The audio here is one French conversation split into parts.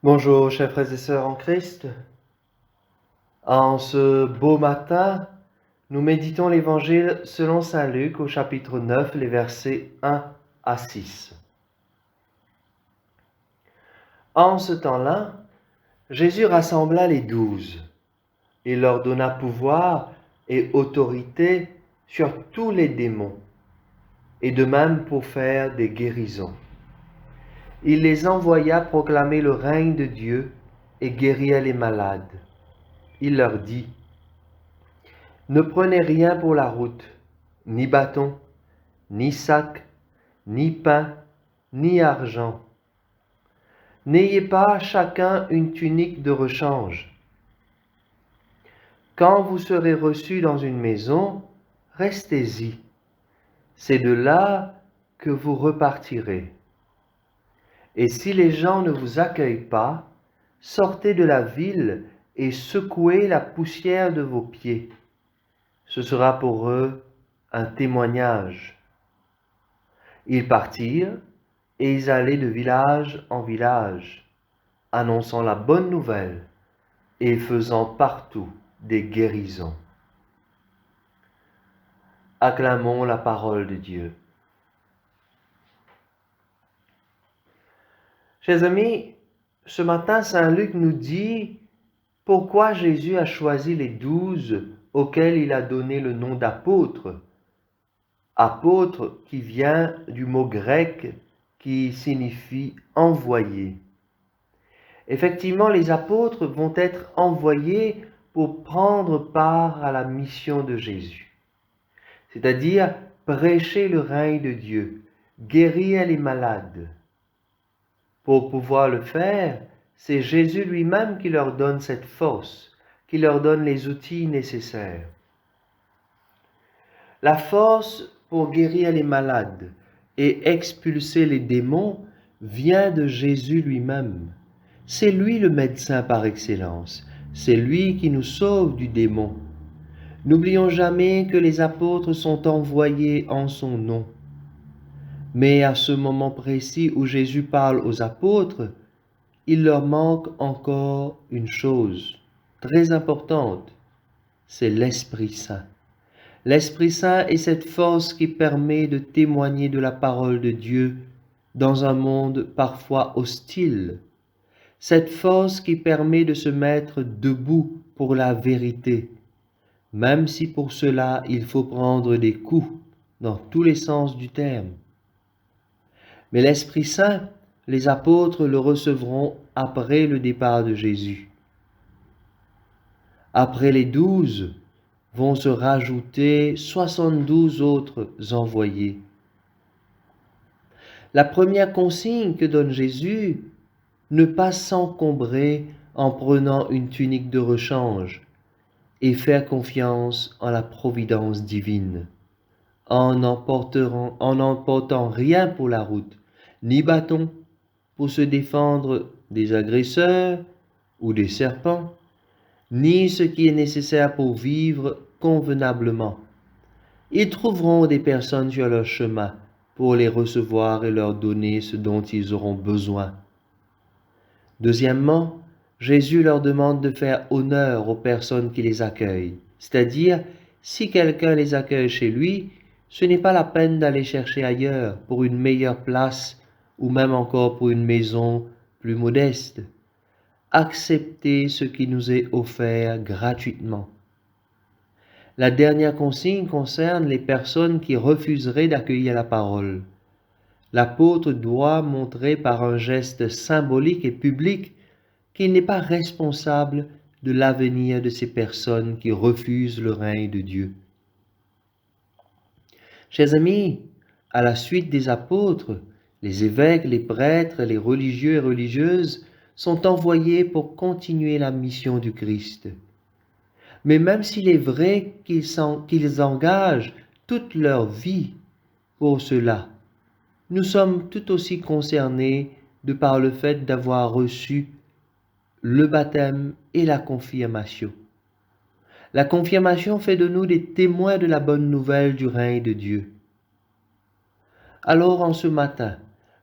Bonjour, chers frères et sœurs en Christ. En ce beau matin, nous méditons l'Évangile selon saint Luc au chapitre 9, les versets 1 à 6. En ce temps-là, Jésus rassembla les 12 et leur donna pouvoir et autorité sur tous les démons, et de même pour faire des guérisons. Il les envoya proclamer le règne de Dieu et guérir les malades. Il leur dit: Ne prenez rien pour la route, ni bâton, ni sac, ni pain, ni argent. N'ayez pas chacun une tunique de rechange. Quand vous serez reçus dans une maison, restez-y. C'est de là que vous repartirez. Et si les gens ne vous accueillent pas, sortez de la ville et secouez la poussière de vos pieds. Ce sera pour eux un témoignage. Ils partirent et ils allaient de village en village, annonçant la bonne nouvelle et faisant partout des guérisons. Acclamons la parole de Dieu. Chers amis, ce matin, saint Luc nous dit pourquoi Jésus a choisi les 12 auxquels il a donné le nom d'apôtres. Apôtre qui vient du mot grec qui signifie envoyé. Effectivement, les apôtres vont être envoyés pour prendre part à la mission de Jésus, c'est-à-dire prêcher le règne de Dieu, guérir les malades. Pour pouvoir le faire, c'est Jésus lui-même qui leur donne cette force, qui leur donne les outils nécessaires. La force pour guérir les malades et expulser les démons vient de Jésus lui-même. C'est lui le médecin par excellence. C'est lui qui nous sauve du démon. N'oublions jamais que les apôtres sont envoyés en son nom. Mais à ce moment précis où Jésus parle aux apôtres, il leur manque encore une chose très importante, c'est l'Esprit Saint. L'Esprit Saint est cette force qui permet de témoigner de la parole de Dieu dans un monde parfois hostile. Cette force qui permet de se mettre debout pour la vérité, même si pour cela il faut prendre des coups dans tous les sens du terme. Mais l'Esprit Saint, les apôtres le recevront après le départ de Jésus. Après les 12, vont se rajouter 72 autres envoyés. La première consigne que donne Jésus, ne pas s'encombrer en prenant une tunique de rechange et faire confiance en la providence divine, en n'emportant rien pour la route, ni bâton pour se défendre des agresseurs ou des serpents, ni ce qui est nécessaire pour vivre convenablement. Ils trouveront des personnes sur leur chemin pour les recevoir et leur donner ce dont ils auront besoin. Deuxièmement, Jésus leur demande de faire honneur aux personnes qui les accueillent, c'est-à-dire, si quelqu'un les accueille chez lui, ce n'est pas la peine d'aller chercher ailleurs pour une meilleure place ou même encore pour une maison plus modeste. Acceptez ce qui nous est offert gratuitement. La dernière consigne concerne les personnes qui refuseraient d'accueillir la parole. L'apôtre doit montrer par un geste symbolique et public qu'il n'est pas responsable de l'avenir de ces personnes qui refusent le règne de Dieu. Chers amis, à la suite des apôtres, les évêques, les prêtres, les religieux et religieuses sont envoyés pour continuer la mission du Christ. Mais même s'il est vrai qu'ils engagent toute leur vie pour cela, nous sommes tout aussi concernés de par le fait d'avoir reçu le baptême et la confirmation. La confirmation fait de nous des témoins de la bonne nouvelle du règne de Dieu. Alors en ce matin,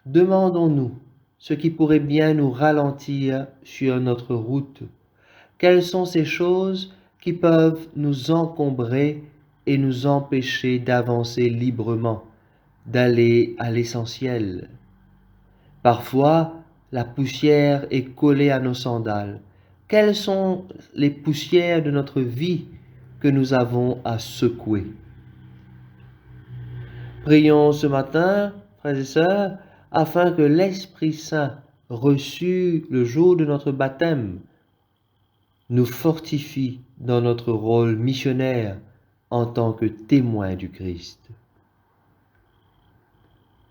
demandons-nous, ce qui pourrait bien nous ralentir sur notre route? Quelles sont ces choses qui peuvent nous encombrer et nous empêcher d'avancer librement, d'aller à l'essentiel? Parfois, la poussière est collée à nos sandales. Quelles sont les poussières de notre vie que nous avons à secouer? Prions ce matin, frères et sœurs, afin que l'Esprit Saint, reçu le jour de notre baptême, nous fortifie dans notre rôle missionnaire en tant que témoins du Christ.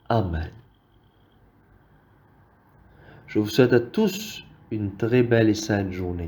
Amen. Je vous souhaite à tous une très belle et sainte journée.